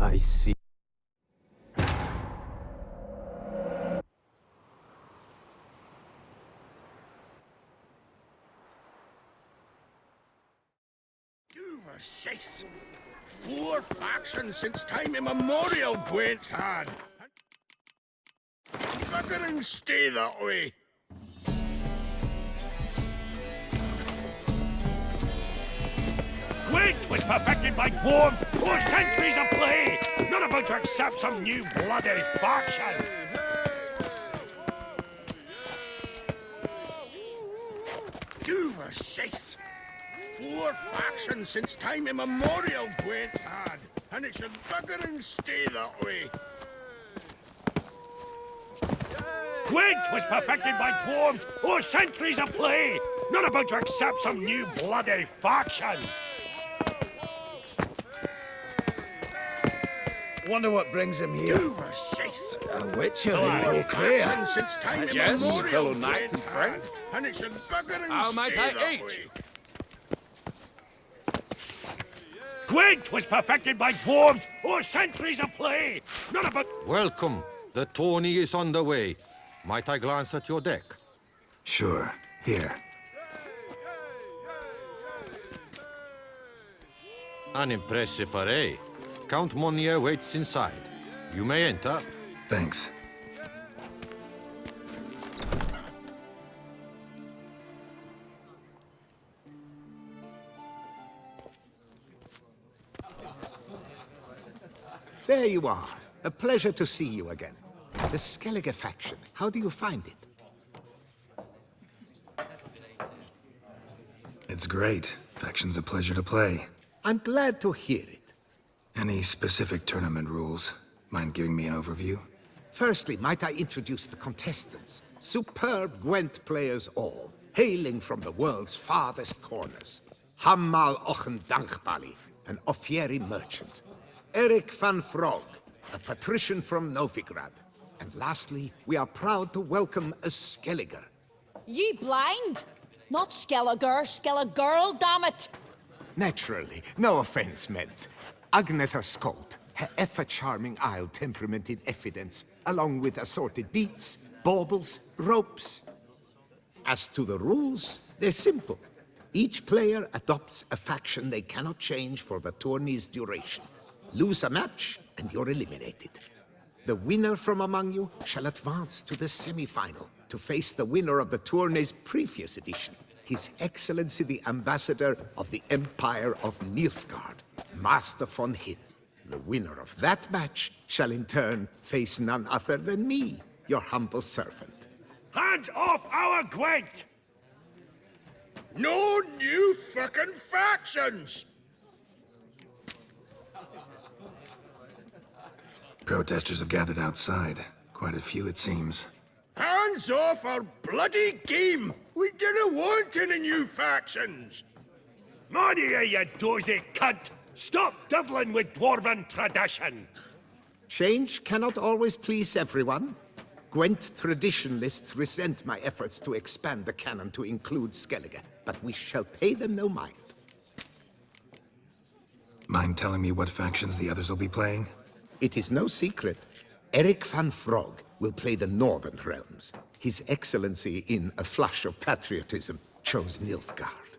I see. Six. 4 factions since time immemorial Gwent's had. Bugger and stay that way. Gwent was perfected by dwarves 4 centuries of play, not about to accept some new bloody faction. Dover six. 4 factions since time immemorial Gwent's had, and it should bugger and stay that way. Gwent was perfected by dwarves 4 centuries of play, not about to accept some new bloody faction. Wonder what brings him here. Dover six. A witch of Four the clear. factions since time Yes, immemorial fellow knight and Gwent's friend. had, and it should bugger and How stay might I that aid? way. Gwent was perfected by dwarves 4 centuries of play, not about... Welcome. The tourney is on the way. Might I glance at your deck? Sure. Here. An impressive array. Count Monnier waits inside. You may enter. Thanks. There you are. A pleasure to see you again. The Skellige faction, how do you find it? It's great. Faction's a pleasure to play. I'm glad to hear it. Any specific tournament rules? Mind giving me an overview? Firstly, might I introduce the contestants? Superb Gwent players all, hailing from the world's farthest corners. Hammal Ochen Dankbali, an Offieri merchant. Eric van Frog, a patrician from Novigrad. And lastly, we are proud to welcome a Skelliger. Ye blind? Not Skelliger, Skelligirl, damn it! Naturally, no offense meant. Agnetha Skolt, her ever-charming Isle temperamented evidence, along with assorted beats, baubles, ropes. As to the rules, they're simple. Each player adopts a faction they cannot change for the tourney's duration. Lose a match, and you're eliminated. The winner from among you shall advance to the semi-final to face the winner of the tourney's previous edition, His Excellency the Ambassador of the Empire of Nilfgaard, Master von Hill. The winner of that match shall in turn face none other than me, your humble servant. Hands off our Gwent! No new fucking factions! Protesters have gathered outside. Quite a few, it seems. Hands off our bloody game! We didn't want any new factions! Monia, you dozy cunt! Stop diddling with dwarven tradition! Change cannot always please everyone. Gwent traditionalists resent my efforts to expand the canon to include Skellige, but we shall pay them no mind. Mind telling me what factions the others will be playing? It is no secret. Eric van Frog will play the Northern Realms. His Excellency, in a flush of patriotism, chose Nilfgaard.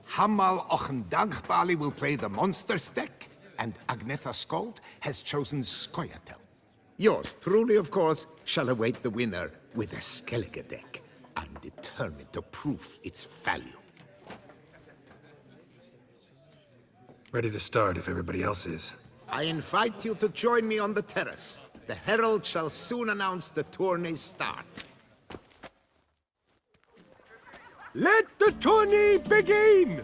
Hammal Ochen Dankbali will play the Monsters deck, and Agnetha Skolt has chosen Scoia'tael. Yours truly, of course, shall await the winner with a Skellige deck. I'm determined to prove its value. Ready to start if everybody else is. I invite you to join me on the terrace. The herald shall soon announce the tourney's start. Let the tourney begin!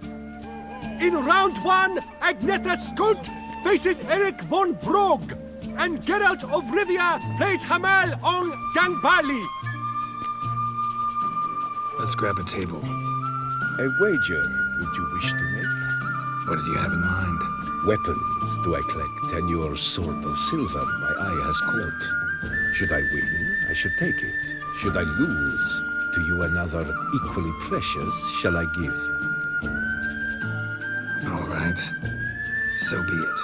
In round 1, Agnetha Skolt faces Eric von Brogg, and Geralt of Rivia plays Hammal on Dankbali. Let's grab a table. A wager would you wish to make? What did you have in mind? Weapons do I collect, and your sword of silver my eye has caught. Should I win, I should take it. Should I lose, to you another equally precious shall I give. All right. So be it.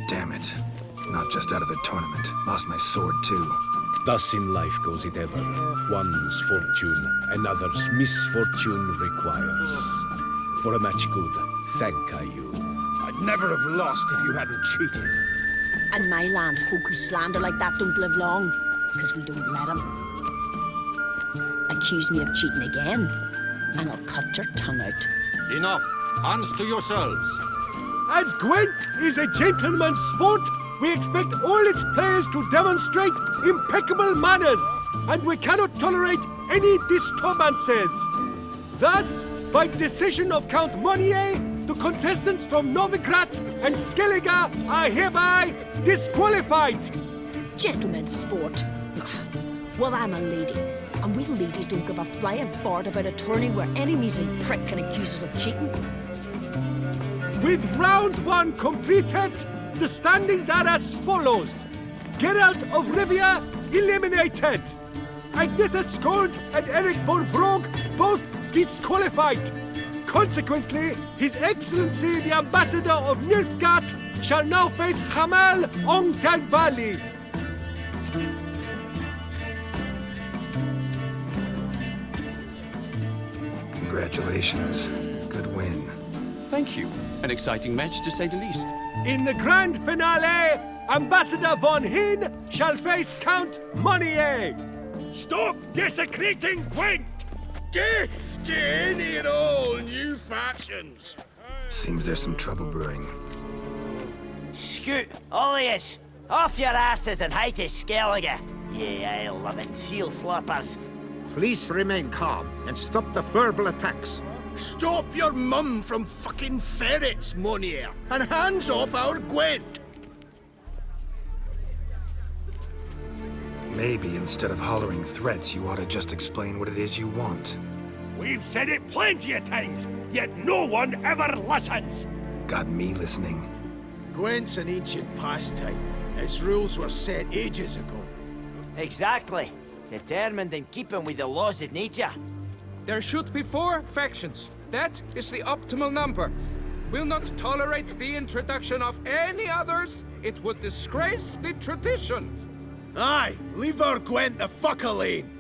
Damn it. Not just out of the tournament. Lost my sword, too. Thus in life goes it ever. One's fortune, another's misfortune requires. For a match good, thank I you. I'd never have lost if you hadn't cheated. And my land folk who slander like that don't live long, because we don't let them. Accuse me of cheating again, and I'll cut your tongue out. Enough. Hands to yourselves. As Gwent is a gentleman's sport, we expect all its players to demonstrate impeccable manners, and we cannot tolerate any disturbances. Thus, by decision of Count Monnier, the contestants from Novigrad and Skellige are hereby disqualified. Gentlemen's sport. Well, I'm a lady, and we ladies don't give a flying fart about a tourney where any measly prick can accuse us of cheating. With round 1 completed, the standings are as follows. Geralt of Rivia eliminated. Agnetha Skold and Eric von Brogg both disqualified. Consequently, His Excellency the Ambassador of Nilfgaard shall now face Hamal Ongtanbali. Congratulations. Good win. Thank you. An exciting match, to say the least. In the grand finale, Ambassador von Hinn shall face Count Monnier. Stop desecrating Gwent! Death to any and all new factions! Seems there's some trouble brewing. Scoot, all of yous! Off your asses and hide to Skellige, you ale-loving seal slurpers. Please remain calm and stop the verbal attacks. Stop your mum from fucking ferrets, Monnier, and hands off our Gwent! Maybe instead of hollering threats, you ought to just explain what it is you want. We've said it plenty of times, yet no one ever listens. Got me listening. Gwent's an ancient pastime. Its rules were set ages ago. Exactly. Determined in keeping with the laws of nature. There should be 4 factions. That is the optimal number. We'll not tolerate the introduction of any others. It would disgrace the tradition. Aye, leave our Gwent the fuck alone.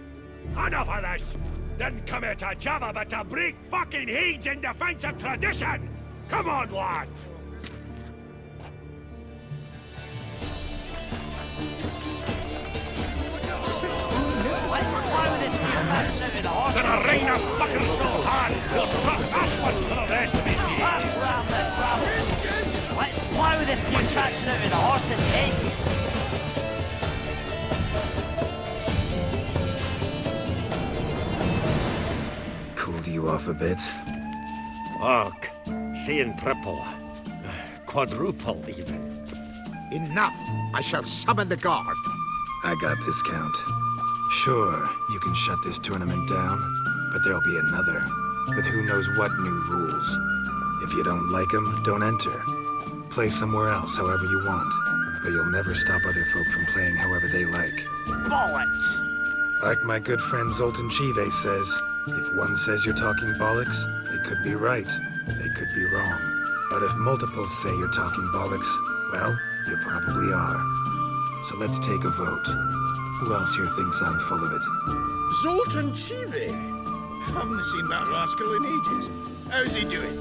Enough of this! Didn't come here to jabber, but to break fucking heads in defense of tradition! Come on, lads! Let's plough this new faction out of the horse. Gonna rain a fucking so hard, we'll truck Ashwin for the rest of his days! Let's ram this rabble. Let's plough this new faction out of the horse's heads. Cooled you off a bit? Fuck. Seeing triple. Quadruple, even. Enough! I shall summon the guard. I got this, Count. Sure, you can shut this tournament down, but there'll be another, with who knows what new rules. If you don't like them, don't enter. Play somewhere else however you want, but you'll never stop other folk from playing however they like. Bollocks! Like my good friend Zoltan Chive says, if one says you're talking bollocks, they could be right, they could be wrong. But if multiples say you're talking bollocks, well, you probably are. So let's take a vote. Who else here thinks I'm full of it? Zoltan Chive? Haven't seen that rascal in ages. How's he doing?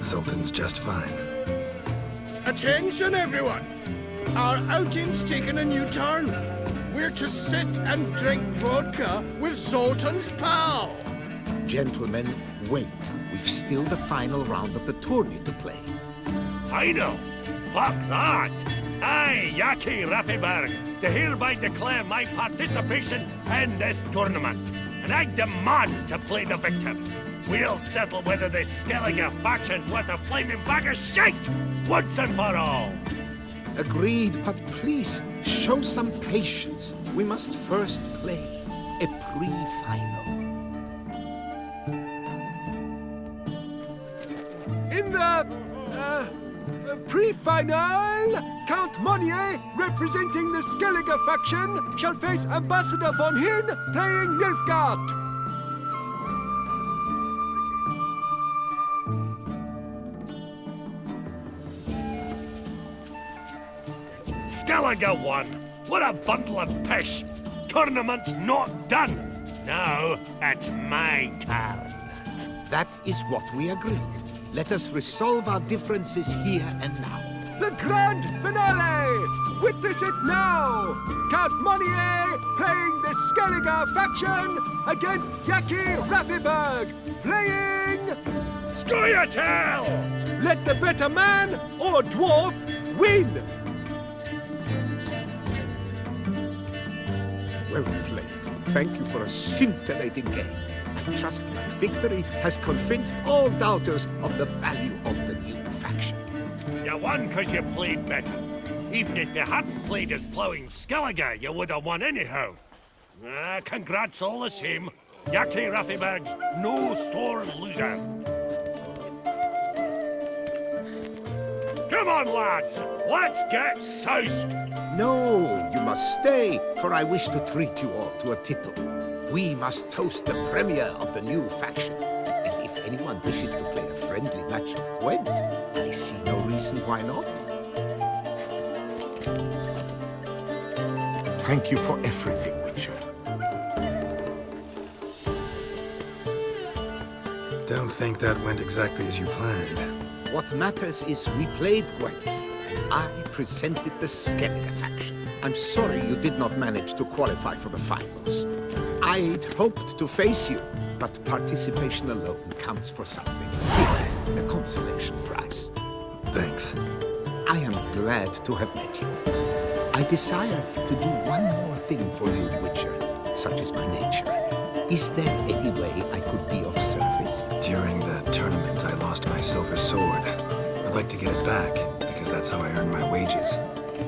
Zoltan's just fine. Attention, everyone! Our outing's taken a new turn. We're to sit and drink vodka with Zoltan's pal. Gentlemen, wait. We've still the final round of the tourney to play. I know. Fuck that. I, Yaki Raffenberg, to hereby declare my participation in this tournament. And I demand to play the victor. We'll settle whether this Skellige faction's worth a flaming bag of shite, once and for all. Agreed, but please, show some patience. We must first play a pre-final. In the pre-final, Count Monnier, representing the Skellige faction, shall face Ambassador von Hinn, playing Nilfgaard. Skellige won. What a bundle of pish. Tournament's not done. Now it's my turn. That is what we agreed. Let us resolve our differences here and now. The grand finale! Witness it now! Count Monnier playing the Skellige faction against Yaki Raffiberg playing Scoia'tael! Let the better man or dwarf win! Well played. Thank you for a scintillating game. I trust my victory has convinced all doubters of the value of the new faction. You won because you played better. Even if you hadn't played as plowing Skellige, you would have won anyhow. Congrats all the same. Yaki Raffiberg's no sore loser. Come on, lads. Let's get soused. No, you must stay, for I wish to treat you all to a tipple. We must toast the premier of the new faction. And if anyone wishes to play a friendly match of Gwent, I see no reason why not. Thank you for everything, Witcher. Don't think that went exactly as you planned. What matters is we played Gwent, and I presented the Skellige faction. I'm sorry you did not manage to qualify for the finals. I'd hoped to face you, but participation alone counts for something. Here, the consolation prize. Thanks. I am glad to have met you. I desire to do one more thing for you, Witcher, such is my nature. Is there any way I could be of service? During the tournament, I lost my silver sword. I'd like to get it back, because that's how I earn my wages.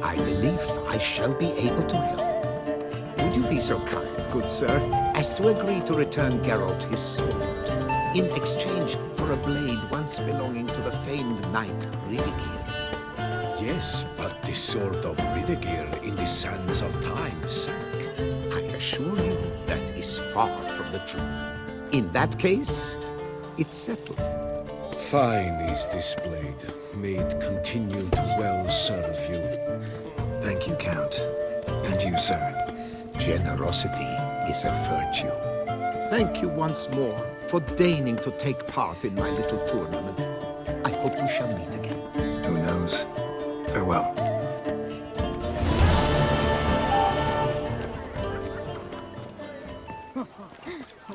I believe I shall be able to help. Would you be so kind, good sir, as to agree to return Geralt his sword, in exchange for a blade once belonging to the famed knight Ridegir? Yes, but the sword of Ridegir in the sands of time sank. I assure you that is far from the truth. In that case, it's settled. Fine is this blade. May it continue to well serve you. Thank you, Count. And you, sir. Generosity is a virtue. Thank you once more for deigning to take part in my little tournament. I hope we shall meet again. Who knows? Farewell.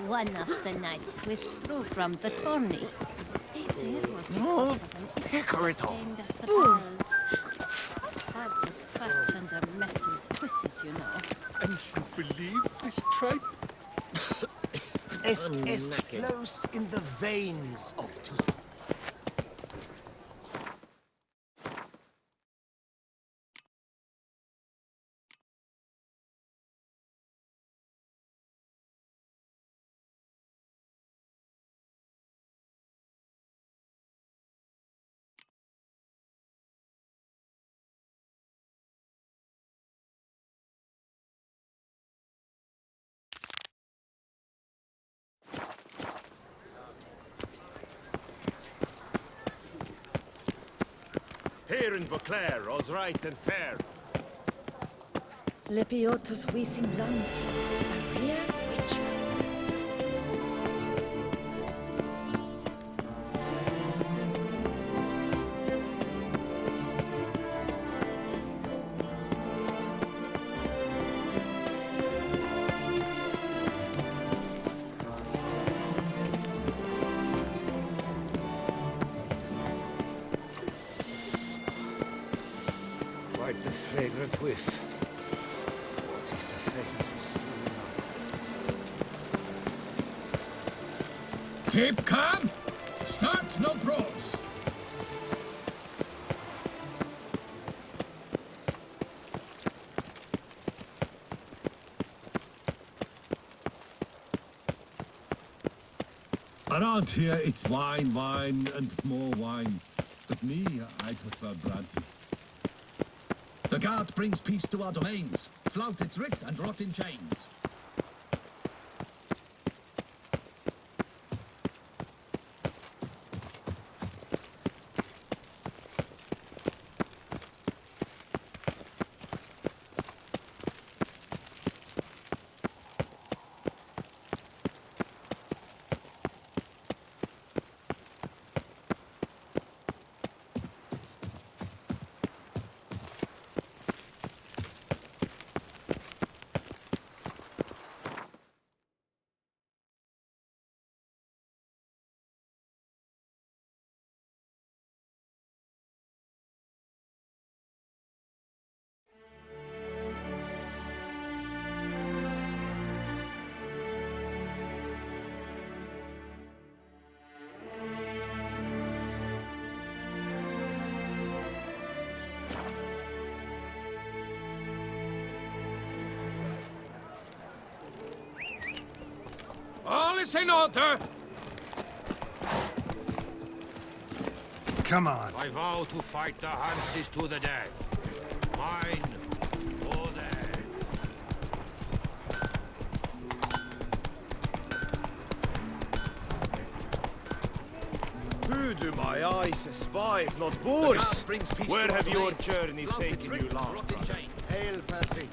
One of the knights withdrew from the tourney. They say it was because of an Picarito. aimed at the bells. Hard to scratch under metal pussies, you know. And you believe this tripe? Est flows in the veins of Tus. Here in Beauclair, all's right and fair. Lepiotus Weasing Lungs, a rare witcher. Quite the fragrant whiff. What is the pheasant? Keep calm. Start no pros. Around here, it's wine, wine, and more wine. But me, I prefer brandy. The guard brings peace to our domains. Flout its writ and rot in chains. is in order! Come on. I vow to fight the Hanses to the death. Mine or theirs. Who do my eyes espy if not Boers? Where have your journeys taken you last? Hail, Percy.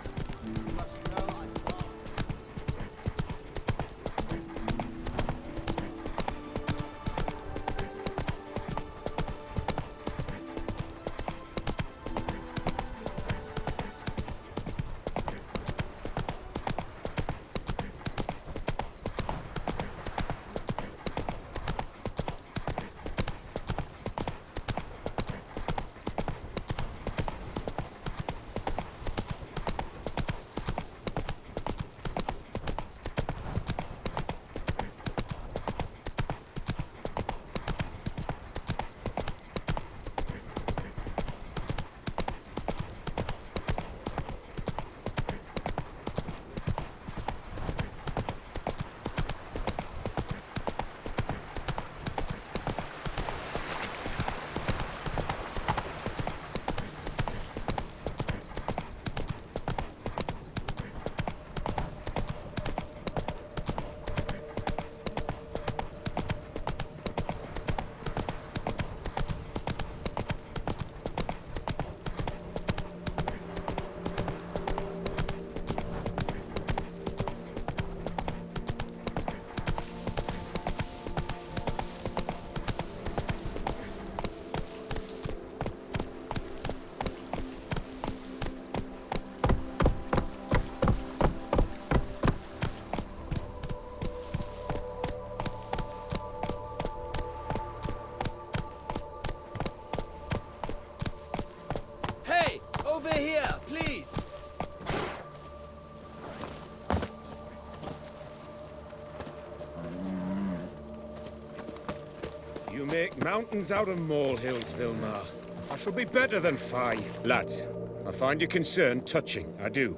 You make mountains out of molehills, Vilmar. I shall be better than Fai. Lads, I find your concern touching, I do.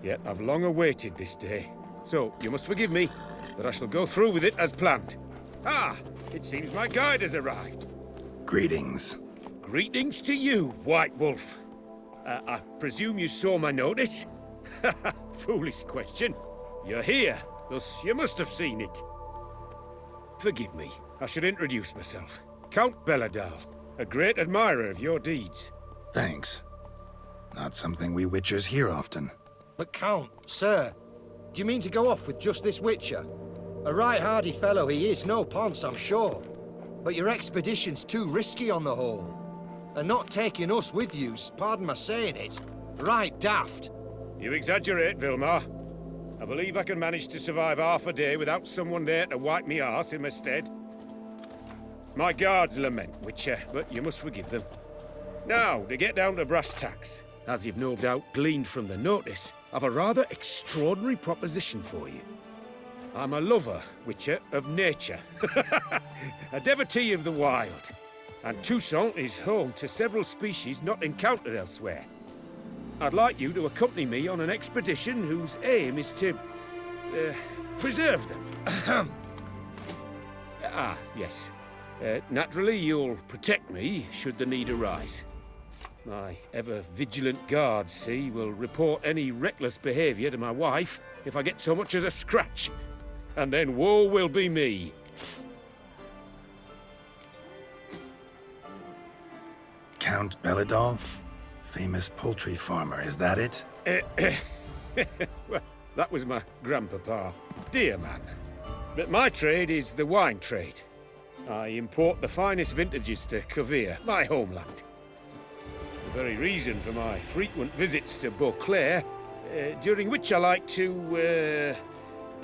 Yet I've long awaited this day. So, you must forgive me, but I shall go through with it as planned. Ah, it seems my guide has arrived. Greetings. Greetings to you, White Wolf. I presume you saw my notice? Foolish question. You're here, thus you must have seen it. Forgive me, I should introduce myself. Count Belladal, a great admirer of your deeds. Thanks. Not something we Witchers hear often. But Count, sir, do you mean to go off with just this Witcher? A right hardy fellow he is, no ponce, I'm sure. But your expedition's too risky on the whole. And not taking us with you's, pardon my saying it, right daft. You exaggerate, Vilmar. I believe I can manage to survive half a day without someone there to wipe me arse in my stead. My guards lament, Witcher, but you must forgive them. Now, to get down to brass tacks, as you've no doubt gleaned from the notice, I've a rather extraordinary proposition for you. I'm a lover, Witcher, of nature. A devotee of the wild. And Toussaint is home to several species not encountered elsewhere. I'd like you to accompany me on an expedition whose aim is to... preserve them. Yes. Naturally, you'll protect me should the need arise. My ever-vigilant guards, see, will report any reckless behavior to my wife if I get so much as a scratch. And then woe will be me. Count Belladal? Famous poultry farmer, is that it? Well, that was my grandpapa. Dear man. But my trade is the wine trade. I import the finest vintages to Kovir, my homeland. The very reason for my frequent visits to Beauclair, during which I like to,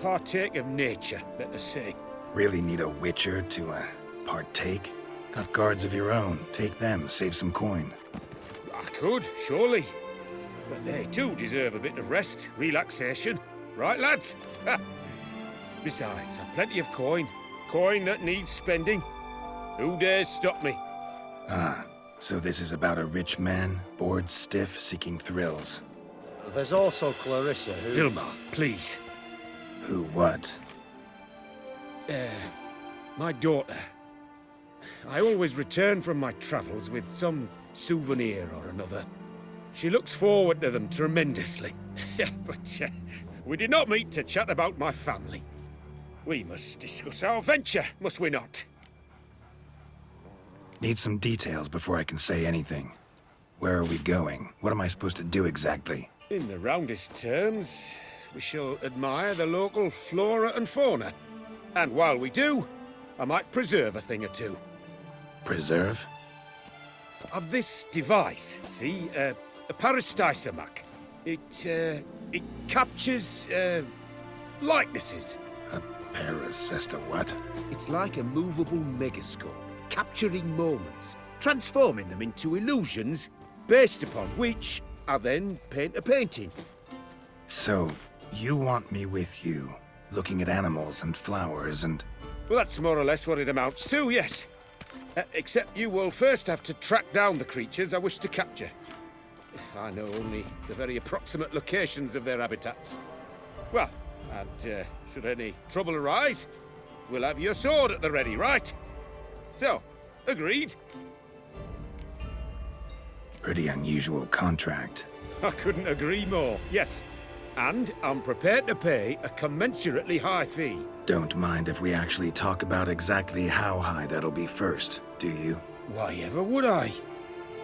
partake of nature, let us say. Really need a Witcher to, partake? Got guards of your own. Take them, save some coin. I could, surely. But they too deserve a bit of rest, relaxation. Right, lads? Besides, I've plenty of coin. Coin that needs spending. Who dares stop me? Ah, so this is about a rich man, bored stiff, seeking thrills. There's also Clarissa, who... Vilmar, please. Who what? My daughter. I always return from my travels with some souvenir or another. She looks forward to them tremendously. But we did not meet to chat about my family. We must discuss our venture, must we not? Need some details before I can say anything. Where are we going? What am I supposed to do exactly? In the roundest terms, we shall admire the local flora and fauna. And while we do, I might preserve a thing or two. Preserve? Of this device, see? A Parastysomac. It captures, likenesses. A parasesta what? It's like a movable megascope, capturing moments, transforming them into illusions, Based upon which, I then paint a painting. So, you want me with you, looking at animals and flowers and... Well, that's more or less what it amounts to, yes. Except you will first have to track down the creatures I wish to capture. I know only the very approximate locations of their habitats. Well, and should any trouble arise, we'll have your sword at the ready, right? So, agreed? Pretty unusual contract. I couldn't agree more, yes. And I'm prepared to pay a commensurately high fee. Don't mind if we actually talk about exactly how high that'll be first, do you? Why ever would I?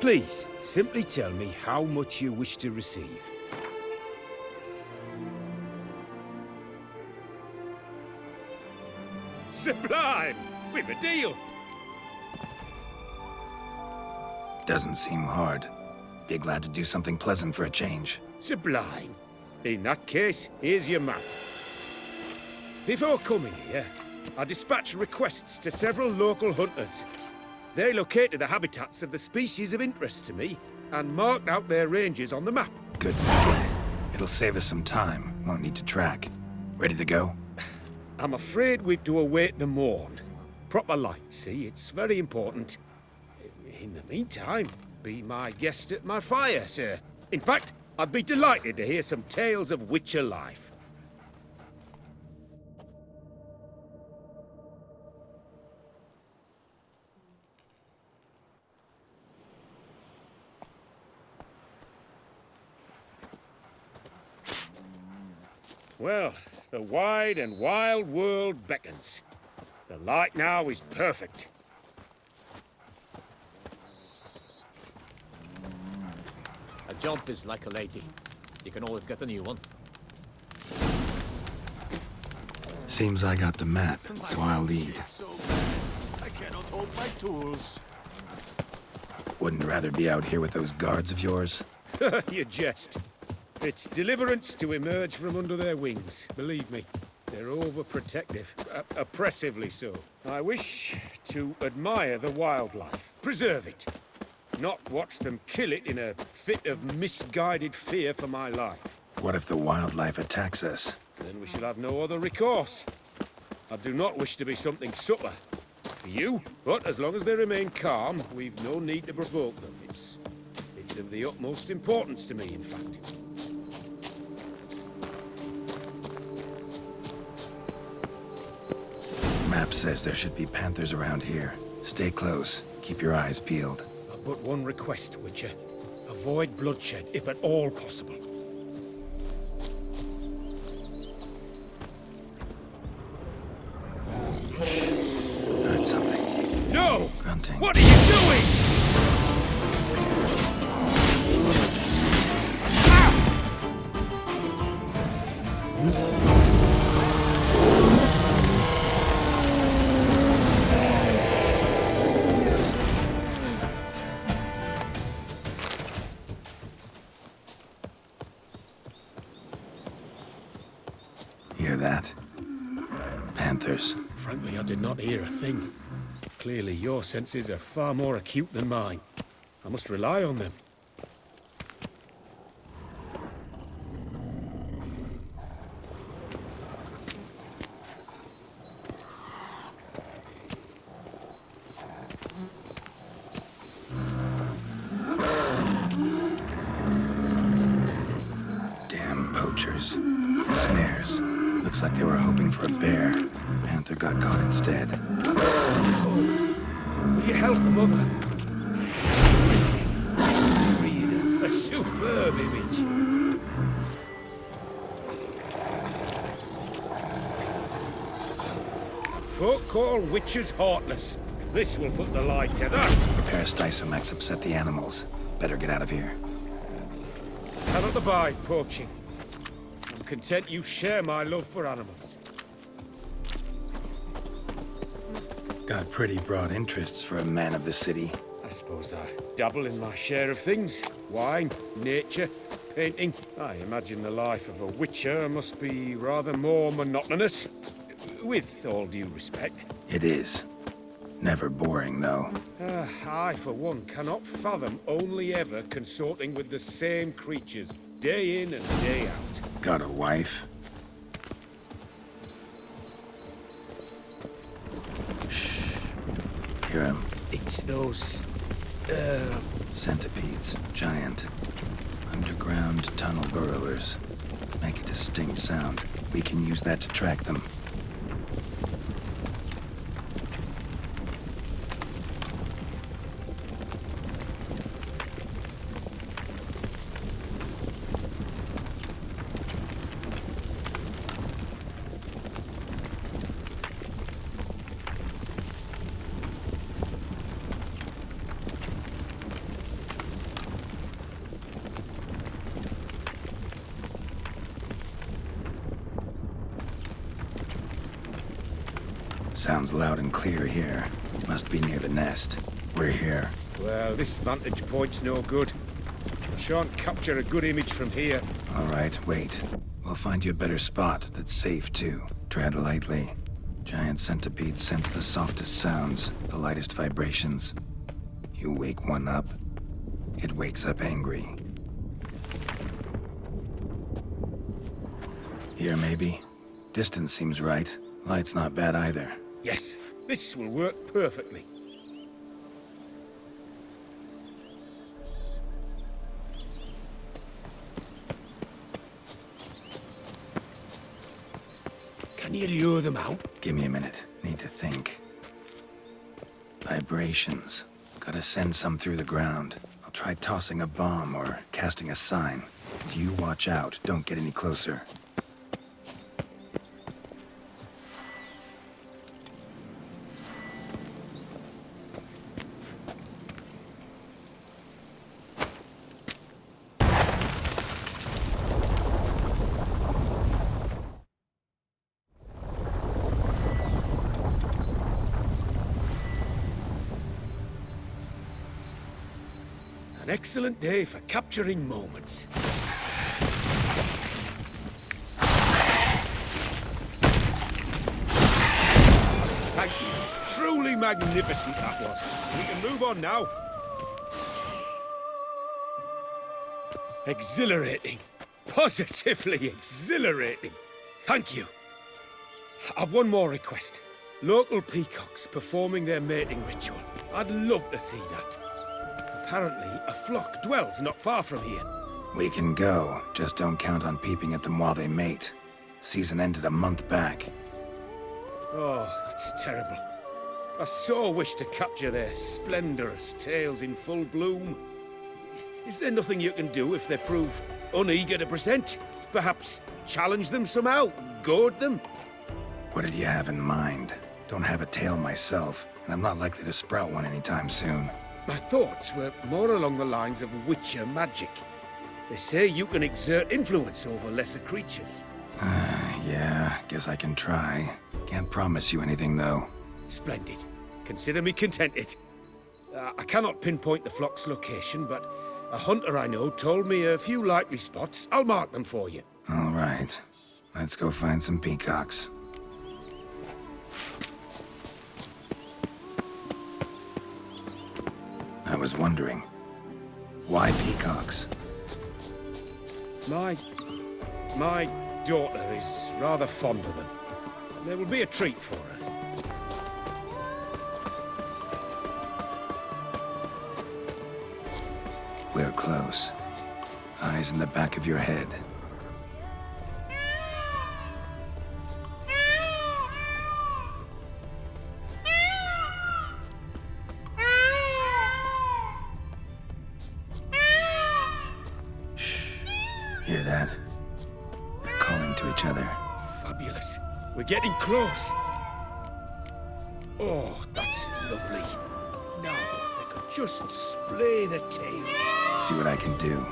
Please, simply tell me how much you wish to receive. Sublime! We've a deal! Doesn't seem hard. Be glad to do something pleasant for a change. Sublime. In that case, here's your map. Before coming here, I dispatched requests to several local hunters. They located the habitats of the species of interest to me and marked out their ranges on the map. Good thinking. It'll save us some time. Won't need to track. Ready to go? I'm afraid we've to await the morn. Proper light, see? It's very important. In the meantime, be my guest at my fire, sir. In fact, I'd be delighted to hear some tales of Witcher life. Well, the wide and wild world beckons. The light now is perfect. A jump is like a lady. You can always get a new one. Seems I got the map, so I'll lead. I cannot hold my tools. Wouldn't rather be out here with those guards of yours? You jest. It's deliverance to emerge from under their wings, believe me. They're overprotective, oppressively so. I wish to admire the wildlife, preserve it, not watch them kill it in a fit of misguided fear for my life. What if the wildlife attacks us? Then we shall have no other recourse. I do not wish to be something subtler for you, but as long as they remain calm, we've no need to provoke them. It's of the utmost importance to me, in fact. Map says there should be panthers around here. Stay close. Keep your eyes peeled. I've but one request, Witcher. Avoid bloodshed, if at all possible. Heard something. No! Grunting. What are you doing? Hear that? Panthers. Frankly, I did not hear a thing. Clearly, your senses are far more acute than mine. I must rely on them. Damn poachers. Snares. Looks like they were hoping for a bear. Panther got caught instead. Will you help the mother? Freedom. A superb image. Folk call witches heartless. This will put the lie to that. Repair Stysomax upset the animals. Better get out of here. Cannot abide poaching. I'm content you share my love for animals. Got pretty broad interests for a man of the city. I suppose I dabble in my share of things. Wine, nature, painting. I imagine the life of a witcher must be rather more monotonous. With all due respect. It is. Never boring, though. I, for one, cannot fathom only ever consorting with the same creatures, day in and day out. Got a wife? Shh. Hear him? It's those... Centipedes. Giant. Underground tunnel burrowers. Make a distinct sound. We can use that to track them. Sounds loud and clear here. Must be near the nest. We're here. Well, this vantage point's no good. I shan't capture a good image from here. All right, wait. We'll find you a better spot that's safe, too. Tread lightly. Giant centipedes sense the softest sounds, the lightest vibrations. You wake one up, it wakes up angry. Here, maybe? Distance seems right. Light's not bad either. Yes, this will work perfectly. Can you lure them out? Give me a minute. Need to think. Vibrations. Gotta send some through the ground. I'll try tossing a bomb or casting a sign. You watch out. Don't get any closer. An excellent day for capturing moments. Thank you. Truly magnificent that was. We can move on now. Exhilarating. Positively exhilarating. Thank you. I've one more request. Local peacocks performing their mating ritual. I'd love to see that. Apparently, a flock dwells not far from here. We can go. Just don't count on peeping at them while they mate. Season ended a month back. Oh, that's terrible. I so wish to capture their splendorous tails in full bloom. Is there nothing you can do if they prove uneager to present? Perhaps challenge them somehow? Goad them? What did you have in mind? Don't have a tail myself, and I'm not likely to sprout one anytime soon. My thoughts were more along the lines of witcher magic. They say you can exert influence over lesser creatures. Yeah, guess I can try. Can't promise you anything, though. Splendid. Consider me contented. I cannot pinpoint the flock's location, but a hunter I know told me a few likely spots. I'll mark them for you. All right. Let's go find some peacocks. I was wondering, why peacocks? My daughter is rather fond of them. There will be a treat for her. We're close. Eyes in the back of your head. hear that? They're calling to each other. Fabulous. We're getting close. Oh, that's lovely. Now, if they could just splay the tails. See what I can do.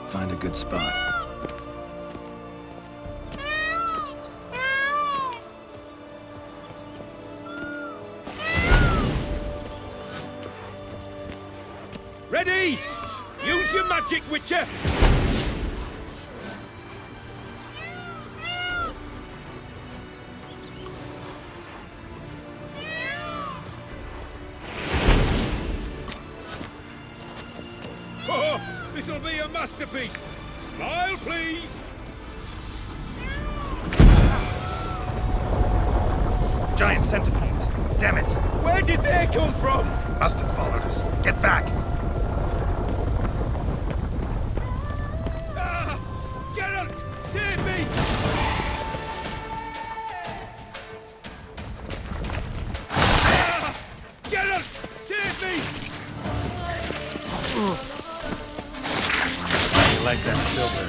Find a good spot. Ready? Use your magic, Witcher! Oh, this'll be a masterpiece! Smile, please! Giant centipedes! Damn it! Where did they come from? Must have followed us. Get back! Geralt! Save me! Geralt! Save me! I like that silver.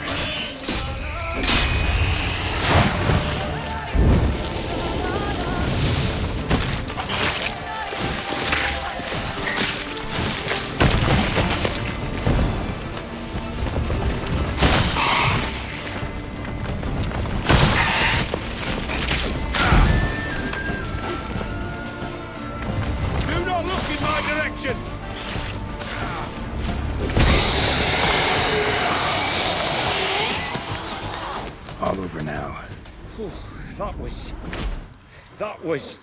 Do not look in my direction! All over now. Whew, that was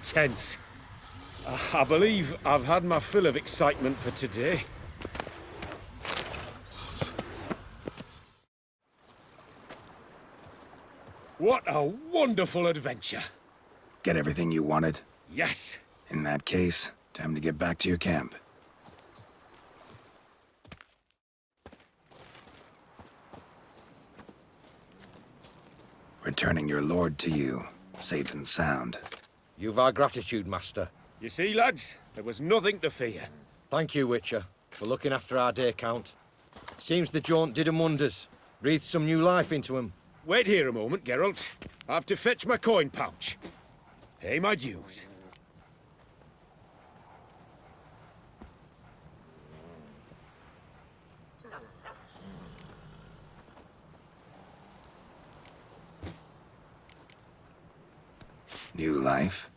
tense. I believe I've had my fill of excitement for today. What a wonderful adventure. Get everything you wanted? Yes. In that case, time to get back to your camp. Returning your lord to you, safe and sound. You've our gratitude, Master. You see, lads, there was nothing to fear. Thank you, Witcher, for looking after our day count. Seems the jaunt did 'em wonders. Breathed some new life into 'em. Wait here a moment, Geralt. I have to fetch my coin pouch. Pay my dues. New life?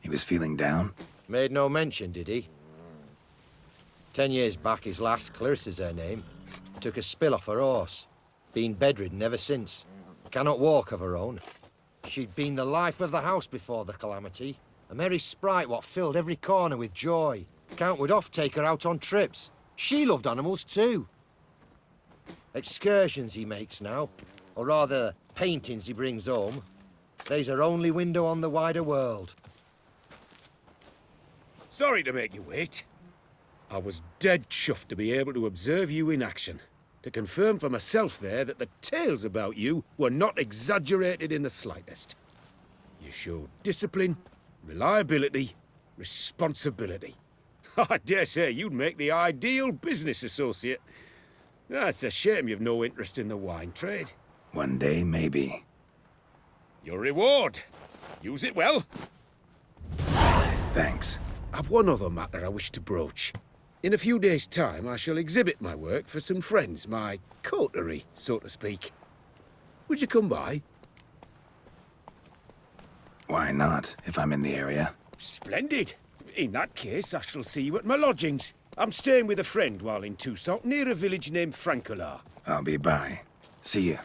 He was feeling down? Made no mention, did he? 10 years back, his lass, Clarissa's her name, took a spill off her horse. Been bedridden ever since. Cannot walk of her own. She'd been the life of the house before the calamity. A merry sprite what filled every corner with joy. Count would oft take her out on trips. She loved animals too. Excursions he makes now, or rather, paintings he brings home. They's her only window on the wider world. Sorry to make you wait. I was dead chuffed to be able to observe you in action. To confirm for myself there that the tales about you were not exaggerated in the slightest. You showed discipline, reliability, responsibility. I dare say you'd make the ideal business associate. It's a shame you've no interest in the wine trade. One day, maybe. Your reward. Use it well. Thanks. I've one other matter I wish to broach. In a few days' time, I shall exhibit my work for some friends, my coterie, so to speak. Would you come by? Why not, if I'm in the area? Splendid. In that case, I shall see you at my lodgings. I'm staying with a friend while in Toussaint, near a village named Francois. I'll be by. See you.